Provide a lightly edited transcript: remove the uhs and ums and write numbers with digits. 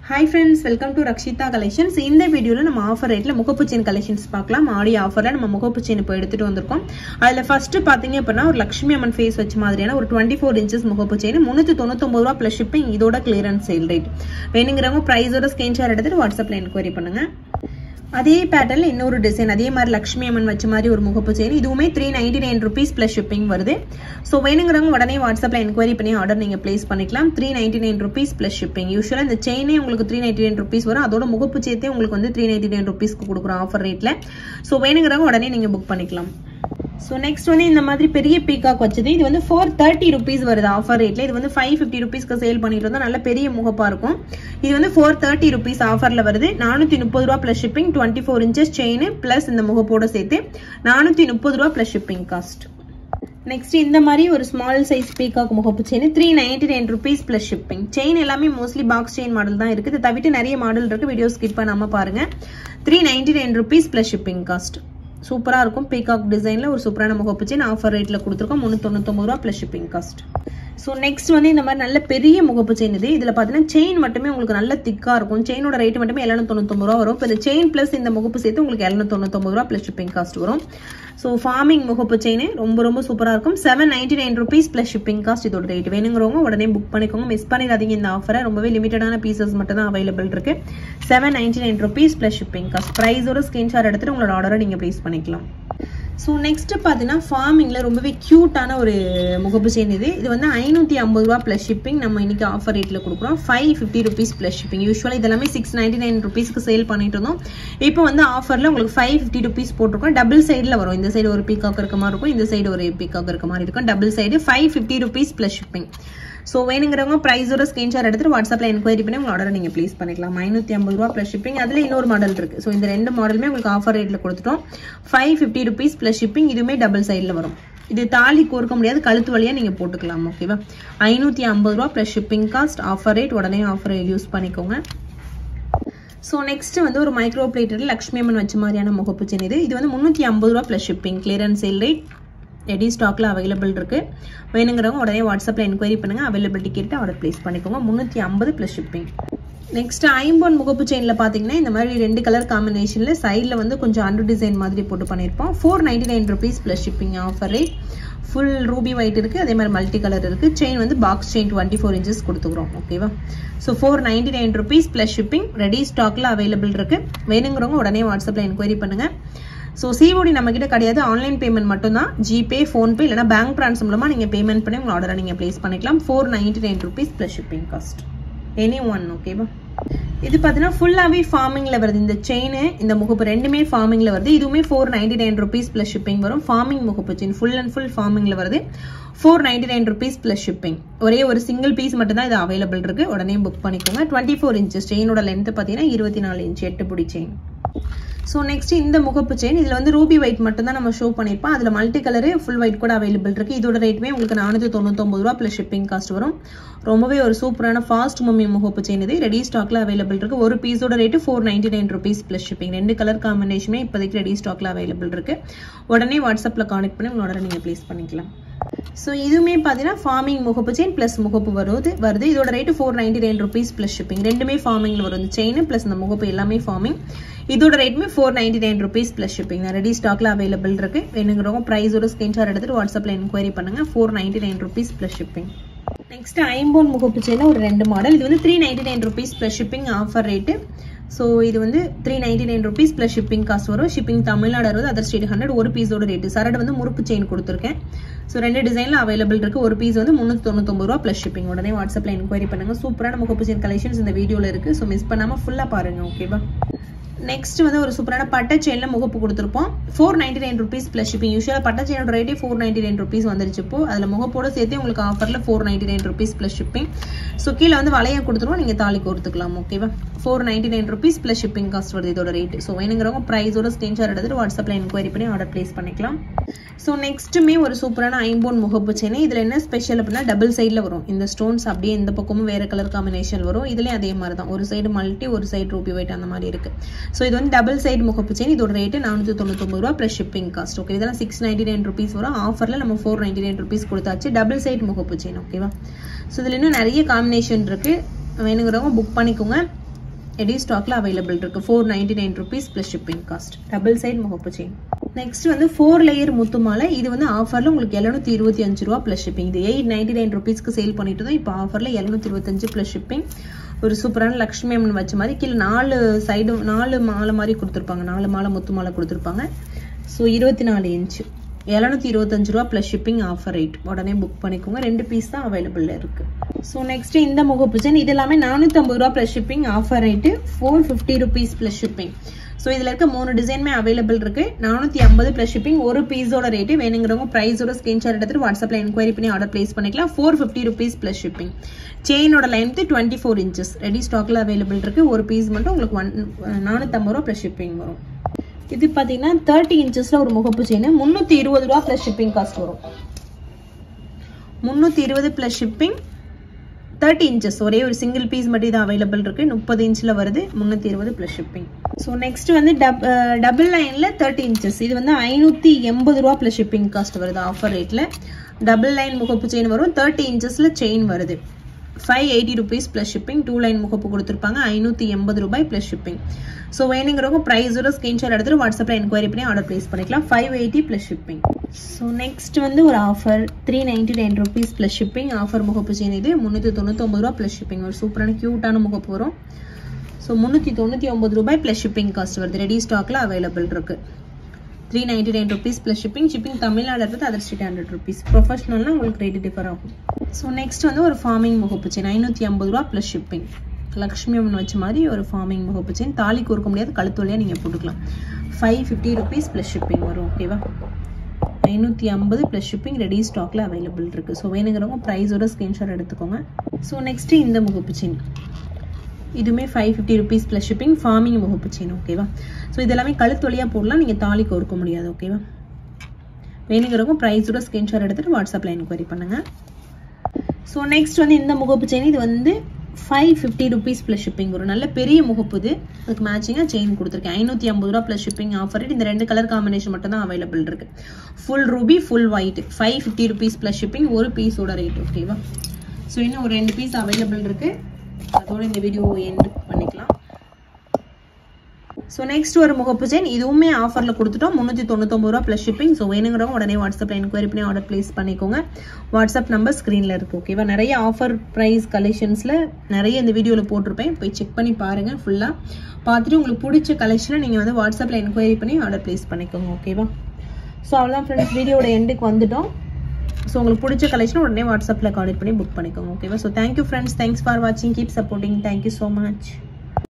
Hi friends, welcome to Rakshita Collections. In this video, we will offer rate முகப்பு chain collections பார்க்கலாம். ஆடி ஆஃபர்ல நம்ம முகப்பு செயின் இப்போ எடுத்துட்டு வந்திருக்கோம். அதுல ஃபர்ஸ்ட் பாத்தீங்க அப்படினா ஒரு லட்சுமி அம்மன் ஃபேஸ் வச்ச மாதிரியான ஒரு 24 inches முகப்பு செயின் 399 ரூபாய் plus shipping இதோட clearance sale rate. வேணுங்கறவங்க பிரைஸோட ஸ்கிரீன்ஷாட் எடுத்துட்டு வாட்ஸ்அப்ல என்கொயரி பண்ணுங்க. அதே பேட்டர்ன்ல இன்னொரு டிசைன் அதே மாதிரி லட்சுமி அம்மன் வச்ச மாதிரி ஒரு முகப்பு செயின் இதுவுமே 399 rupees plus shipping வருது. சோ வேணுங்கறவங்க உடனே வாட்ஸ்அப்ல என்கொயரி பண்ணி ஆர்டர் நீங்க பிளேஸ் பண்ணிக்கலாம். 399 rupees plus shipping. யூசுவலா இந்த செயினே உங்களுக்கு 399 rupees வரும். அதோட முகப்பு செயினே உங்களுக்கு வந்து 399 rupees க்கு கொடுக்குறோம் ஆஃபர் ரேட்ல. சோ வேணுங்கறவங்க உடனே நீங்க புக் பண்ணிக்கலாம். So next one இந்த மாதிரி பெரிய பீகாக் வச்சது இது வந்து 430 rupees வருது ஆஃபர் ரேட்ல. இது வந்து 550 rupees க்கு சேல் பண்ணிட்டு இருந்தா நல்ல பெரிய முகப்பா இருக்கும். இது வந்து 430 rupees ஆஃபர்ல வருது. 430 ரூபாய் plus shipping 24 inches chain plus இந்த முகப்போட சேர்த்து 430 ரூபாய் plus shipping cost. Next இந்த மாதிரி ஒரு small size peacock முகப்பு chain 399 rupees plus shipping. Chain எல்லாமே mostly box chain மாடல் தான் இருக்கு. இது தவிர்த்து நிறைய மாடல் இருக்கு. வீடியோ ஸ்கிப் பண்ணாம பாருங்க. 399 rupees plus shipping cost. சூப்பரா இருக்கும் பீகாக் டிசைன்ல ஒரு சூப்பரான முகப்பு செயின் ஆஃபர் ரேட்ல கொடுத்திருக்கோம் 399 ரூபாய் plus shipping cost. So next வந்து இந்த மாதிரி நல்ல பெரிய முகப்பு செயின் இது. இதுல பாத்தீங்கன்னா செயின் மட்டுமே உங்களுக்கு நல்ல திக்கா இருக்கும். செயினோட ரேட் மட்டுமே 799 ரூபாய் வரும். இந்த செயின் பிளஸ் இந்த முகப்பு சேர்த்து உங்களுக்கு 799 ரூபாய் plus shipping cost வரும். சோ ஃபார்மிங் முகப்பு செயின் ரொம்ப சூப்பரா இருக்கும். 799 rupees plus shipping cost இதோட ரேட். வேணுங்கறவங்க உடனே புக் பண்ணிக்கோங்க. மிஸ் பண்ணிடாதீங்க இந்த ஆஃபரை. ரொம்பவே லிமிட்டடான பீசஸ் மட்டும் தான் அவைலபிள் இருக்கு. 799 rupees plus shipping cost. பிரைஸோட ஸ்கிரீன்ஷாட் எடுத்துட்டு உங்களோட ஆர்டரை நீங்க பிளேஸ் பண்ணிக்கலாம். சோ நெக்ஸ்ட் பாத்தீங்கன்னா ஃபார்மிங்ல ரொம்பவே கியூட்டான ஒரு முகப்பு செயின் இது. இது வந்து 550 ரூபாய் plus shipping நம்ம இன்னைக்கு ஆஃபர் ரேட்ல கொடுக்குறோம். 550 rupees plus shipping. யூசுவலா இதெல்லாம் 699 rupees க்கு சேல் பண்ணிட்டு இருந்தோம். இப்போ வந்து ஆஃபர்ல உங்களுக்கு 550 rupees போட்டுருக்கோம். டபுள் சைடுல வரும். இந்த சைடு ஒரு பீகாக் இருக்க மாதிரி இருக்கும். இந்த சைடு ஒரு பீகாக் இருக்க மாதிரி இருக்கும். Double side 550 rupees plus shipping. So வேணுங்கறவங்க பிரைஸோட ஸ்கிரீன்ஷாட் எடுத்துட்டு வாட்ஸ்அப்ல என்கொயரி பண்ணி உங்க ஆர்டரை நீங்க பிளேஸ் பண்ணிக்கலாம். 550 ரூபாய் plus shipping. அதுல இன்னொரு மாடல் இருக்கு. சோ இந்த ரெண்டு மாடலுமே உங்களுக்கு ஆஃபர் ரேட்ல கொடுத்துட்டோம். 550 rupees plus shipping. இதுமே டபுள் சைடுல வரும். இது தாலி கோர்க்க முடியாது, கழுத்து வழியா நீங்க போட்டுக்கலாம். ஓகேவா? 550 ரூபாய் plus shipping cost offer rate. உடனே ஆஃபரை யூஸ் பண்ணிக்கோங்க. சோ நெக்ஸ்ட் வந்து ஒரு மைக்ரோ பிளேட்டட்ல லட்சுமி அம்மன் வச்ச மாதிரியான முகப்பு செயின் இது. இது வந்து 350 ரூபாய் plus shipping. Clearance sale rate. Ready ஸ்டாக்ல அவைலபிள் இருக்கு. வேணுங்கறவங்க உடனே வாட்ஸ்அப்ல என்கொயரி பண்ணுங்க. அவைலபிலிட்டி கேட்டு ஆர்டர் பிளேஸ் பண்ணிக்கோங்க. 350 plus shipping. நெக்ஸ்ட் ஐம்பொன் முகப்பு செயின்ல பாத்தீங்கன்னா இந்த மாதிரி ரெண்டு கலர் காம்பினேஷன்ல சைடுல வந்து கொஞ்சம் அண்டர் டிசைன் மாதிரி போட்டு பண்ணிருப்போம். 499 rupees plus shipping offer rate. Full ruby white இருக்கு. அதே மாதிரி மல்டி கலர் இருக்கு. செயின் வந்து பாக்ஸ் செயின் 24 inches கொடுத்துக்கிறோம். ஓகேவா? So 499 rupees plus shipping. Ready ஸ்டாக்ல அவைலபிள் இருக்கு. வேணுங்கறவங்க உடனே வாட்ஸ்அப்ல என்கொயரி பண்ணுங்க. சோ சிஓடி நம்ம கிட்ட கிடையாது. ஆன்லைன் பேமெண்ட் மட்டும் தான். ஜிபே, போன்பே இல்லனா பேங்க் ட்ரான்ஸ்ஃபர் மூலமா நீங்க பேமெண்ட் பண்ணி உங்க ஆர்டரை நீங்க பிளேஸ் பண்ணிக்கலாம். 499 rupees plus shipping cost. Any one. ஓகேவா? இது பாத்தீங்கன்னா ஃபுல்லாவே ஃபார்மிங்ல வருது. இந்த செயின் இந்த முகப்பு ரெண்டுமே ஃபார்மிங்ல வருது. இதுவுமே 499 rupees plus shipping வரும். ஃபார்மிங் முகப்பு செயின் ஃபுல் அண்ட் ஃபுல் ஃபார்மிங்ல வருது. 499 rupees plus shipping. ஒரே ஒரு சிங்கிள் பீஸ் மட்டும் தான் இது அவைலபிள் இருக்கு. உடனே புக் பண்ணிக்கோங்க. 24 inches செயினோட லென்த் பாத்தீங்கன்னா 24 inch 8 புடி செயின். சோ நெக்ஸ்ட் இந்த முகப்பு செயின் இதுல வந்து ரூபி ஒயிட் மட்டும் தான் நம்ம ஷோ பண்ணிருப்போம். அதுல மல்டி கலர் ஃபுல் ஒயிட் கூட அவைலபிள் இருக்கு. இதோட ரேட்மே உங்களுக்கு 499 ரூபாய் plus shipping cost வரும். ரொம்பவே ஒரு சூப்பரான ஃபாஸ்ட் மூவிங் முகப்பு செயின் இது. ரெடி ஸ்டாக்ல அவைலபிள் இருக்கு. ஒரு பீஸோட ரேட் 499 rupees plus shipping. ரெண்டு கலர் காம்பினேஷனுமே இப்போதைக்கு ரெடி ஸ்டாக்ல அவைலபிள் இருக்கு. உடனே வாட்ஸ்அப்ல கான்டாக்ட் பண்ணி உங்களோட நீங்க பிளேஸ் பண்ணிக்கலாம். சோ இதுமே பாத்தீங்கன்னா ஃபார்மிங் முகப்பு செயின் பிளஸ் முகப்பு வருது. இதோட ரேட் 499 rupees plus shipping. ரெண்டுமே ஃபார்மிங்ல வரும். இந்த செயின் பிளஸ் இந்த முகப்பு எல்லாமே ஃபார்மிங். இதோட ரேட்மே 499 rupees plus shipping. ரெடி ஸ்டாக்ல அவைலபிள் இருக்கு. வேணுங்கறவங்க பிரைஸோட ஸ்கிரீன்ஷாட் எடுத்துட்டு வாட்ஸ்அப்ல என்கொயரி பண்ணுங்க. 499 rupees plus shipping. நெக்ஸ்ட் ஐம்பொன் முகப்பு செயின்ல ஒரு ரெண்டு மாடல். இது வந்து 399 rupees plus shipping offer rate. So இது வந்து 399 rupees plus shipping cost வரும். Shipping Tamil Nadu 60, other state 100. ஒரு பீஸோட ரேட். சரடு வந்து முறுக்கு செயின் கொடுத்துருக்கேன். சோ ரெண்டு டிசைன்ல அவைலபிள் இருக்கு. ஒரு பீஸ் வந்து 399 ரூபாய் plus shipping. உடனே வாட்ஸ்அப்ல என்கொயரி பண்ணுங்க. சூப்பரான முகப்பு செயின் கலெக்ஷன்ஸ் இந்த வீடியோல இருக்கு. சோ மிஸ் பண்ணாம ஃபுல்லா பாருங்க. ஓகேவா? நெக்ஸ்ட் வந்து ஒரு சூப்பரான பட்டை செயின்ல முகப்பு கொடுத்துருப்போம். 499 rupees plus shipping. யூசுவலா பட்டை செயினோட ரேட்டே 499 rupees வந்துருச்சு. இப்போ அதுல முகப்போட சேர்த்து உங்களுக்கு ஆஃபர்ல 499 rupees plus shipping. சோ கீழ வந்து வளையம் கொடுத்துருவோம். நீங்க தாலி கோர்த்துக்கலாம். ஓகேவா? 499 rupees plus shipping cost வருது இதோட ரேட். சோ வேணுங்கறவங்க பிரைஸோட ஸ்கிரீன்ஷாட் எடுத்துட்டு வாட்ஸ்அப்ல என்கொயரி பண்ணி ஆர்டர் பிளேஸ் பண்ணிக்கலாம். சோ நெக்ஸ்ட்மே ஒரு சூப்பரான ஐம்பொன் முகப்பு செயின். இதுல என்ன ஸ்பெஷல் அப்படின்னா டபுள் சைடுல வரும். இந்த ஸ்டோன்ஸ் அப்படியே இந்த பக்கமும் வேற கலர் காம்பினேஷன் வரும். இதுலயும் அதே மாதிரி தான். ஒரு சைடு மல்டி, ஒரு சைடு ரூபி ஒயிட் அந்த மாதிரி இருக்கு. சோ இது வந்து டபுள் சைடு முகப்பு செயின். இதோட ரேட் 499 ரூபாய் plus shipping cost. ஓகே, இதெல்லாம் 699 rupees வரும். ஆஃபர்ல நம்ம 499 rupees கொடுத்தாச்சு. டபுள் சைடு முகப்பு செயின். ஓகேவா? சோ இதுல இன்னும் நிறைய காம்பினேஷன் இருக்கு. வேணுங்கறவங்க புக் பண்ணிக்கோங்க. ரெடி ஸ்டாக்ல அவைலபிள் இருக்கு 499 rupees plus shipping cost double side முகப்பு செயின் நெக்ஸ்ட் வந்து 4 லேயர் முத்து மாலை இது வந்து ஆஃபர்ல உங்களுக்கு 725 ரூபாய் plus shipping இது 899 rupeesக்கு சேல் பண்ணிட்டு இருந்தோம் இப்போ ஆஃபர்ல 725 plus shipping ஒரு சூப்பரான லட்சுமி அம்மன் வச்ச மாதிரி கீழ 4 சைடு 4 மாலை மாதிரி கொடுத்திருப்பாங்க 4 மாலை முத்து மாலை கொடுத்திருப்பாங்க சோ 24 இன்ச் 725 ரூபாய் plus shipping ஆஃபர் ரேட் உடனே புக் பண்ணிக்கோங்க ரெண்டு பீஸ் தான் அவைலபிள்ல இருக்கு சோ நெக்ஸ்ட் இந்த முகப்பு செயின் இது எல்லாமே 450 ரூபாய் plus shipping offer rate 450 rupees plus shipping so இதுல இருக்க மூணு டிசைன்மே அவைலபிள் இருக்கு 450 plus shipping ஒரு பீஸோட ரேட் வேணும்ங்கறவங்க பிரைஸோட ஸ்கிரீன்ஷாட் எடுத்து வாட்ஸ்அப்ல என்குயரி பண்ணி ஆர்டர் பிளேஸ் பண்ணிக்கலாம் 450 rupees plus shipping செயினோட லெந்த் 24 inches ரெடி ஸ்டாக்ல அவைலபிள் இருக்கு ஒரு பீஸ் மட்டும் உங்களுக்கு 450 ரூபாய் plus shipping வரும் இது பாத்தீங்கன்னா 30 inchesல ஒரு முகப்பு செயின் 320 ரூபாய் plus shipping காஸ்ட் வரும் 320 plus shipping 30 inches ஒரே ஒரு சிங்கிள் பீஸ் மட்டும் இது அவைலபிள் இருக்கு 30 inchல வருது 320 plus shipping சோ நெக்ஸ்ட் வந்து டபுள் லைன்ல 30 inches இது வந்து 580 ரூபாய் plus shipping காஸ்ட் வருது ஆஃபர் ரேட்ல டபுள் லைன் முகப்பு செயின் வரும் 30 inchesல செயின் வருது 580 rupees plus shipping 2 லைன் முகப்பு கொடுத்திருப்பாங்க 580 ரூபாய் plus shipping சோ வேணும்ங்கறவங்க பிரைஸோட ஸ்கிரீன்ஷாட் எடுத்து வாட்ஸ்அப்ல என்குயரி பண்ணி ஆர்டர் பிளேஸ் பண்ணிக்கலாம் 580 plus shipping சோ நெக்ஸ்ட் வந்து ஒரு offer 399 rupees plus shipping offer முகப்பு செயின் இது 399 ரூபாய் plus shipping ஒரு சூப்பரான கியூட்டான முகப்பு வரும் சோ 399 ரூபாய் plus shipping காஸ்ட் வருது ரெடி ஸ்டாக்ல அவைலபிள் இருக்கு 399 rupees plus shipping shipping தமிழ்நாடுல இருந்து அதர் ஸ்டேட் 100 rupees ப்ரொபஷனல்னா உங்களுக்கு ரேட் டிஃபர் ஆகும் சோ நெக்ஸ்ட் வந்து ஒரு ஃபார்மிங் முகப்பு செயின் 550 ரூபாய் plus shipping லட்சுமி அம்மன் வச்ச மாதிரி ஒரு ஃபார்மிங் முகப்பு செயின் தாலி கோர்க்க முடியாது கழுத்து வழியா நீங்க போட்டுக்கலாம் 550 rupees plus shipping வரும் ஓகேவா 550 plus shipping ரெடி ஸ்டாக்ல அவைலபிள் இருக்கு சோ வேணும்ங்கறவங்க பிரைஸோட ஸ்கிரீன்ஷாட் எடுத்துக்கோங்க சோ நெக்ஸ்ட் இந்த முகப்பு செயின் இதுமே 550 rupees plus shipping ஃபார்மிங் முகப்பு செயின் ஓகேவா சோ இதெல்லாம் கழுத்து வழியா போடலாம் நீங்க தாலி கோர்க்க முடியாது ஓகேவா வேணும்ங்கறவங்க பிரைஸோட ஸ்கிரீன்ஷாட் எடுத்துட்டு வாட்ஸ்அப்ல என்குயரி பண்ணுங்க சோ நெக்ஸ்ட் வந்து இந்த முகப்பு செயின் இது வந்து 550 rupees plus shipping ஒரு நல்ல பெரிய முகப்பு இது அதுக்கு மேட்சிங்கா செயின் கொடுத்திருக்கேன் 550 ரூபாய் plus shipping ஆஃபர் ரேட் இந்த ரெண்டு கலர் காம்பினேஷன் மட்டும் தான் அவைலபிள் இருக்கு full Ruby full white 550 rupees plus shipping ஒரு பீஸோட ரேட் ஓகேவா சோ இன்னும் ஒரு ரெண்டு பீஸ் அவைலபிள் இருக்கு அதோட இந்த வீடியோ எண்ட் பண்ணிக்கலாம் சோ நெக்ஸ்ட் ஒரு முகப்பு செயின் இதுவுமே ஆஃபர்ல கொடுத்துட்டோம் 399 ரூபாய் plus shipping சோ வேணும்ங்கறவங்க உடனே வாட்ஸ்அப்ல என்குயரி பண்ணி ஆர்டர் பிளேஸ் பண்ணிக்கோங்க வாட்ஸ்அப் நம்பர் ஸ்கிரீன்ல இருக்கு ஓகேவா நிறைய ஆஃபர் பிரைஸ் கலெக்ஷன்ஸ்ல நிறைய இந்த வீடியோல போட்டுருப்பேன் போய் செக் பண்ணி பாருங்க ஃபுல்லா பார்த்துட்டு உங்களுக்கு பிடிச்ச கலெக்ஷனை நீங்க வந்து வாட்ஸ்அப்ல என்குயரி பண்ணி ஆர்டர் பிளேஸ் பண்ணிக்கோங்க ஓகேவா சோ அவ்வளவுதான் ஃப்ரெண்ட்ஸ் வீடியோட எண்டுக்கு வந்துட்டோம் சோ உங்களுக்கு பிடிச்ச கலெக்ஷனை உடனே வாட்ஸ்அப்ல கான்டாக்ட் பண்ணி புக் பண்ணிக்கோங்க ஓகேவா so thank you friends thanks for watching keep supporting thank you so much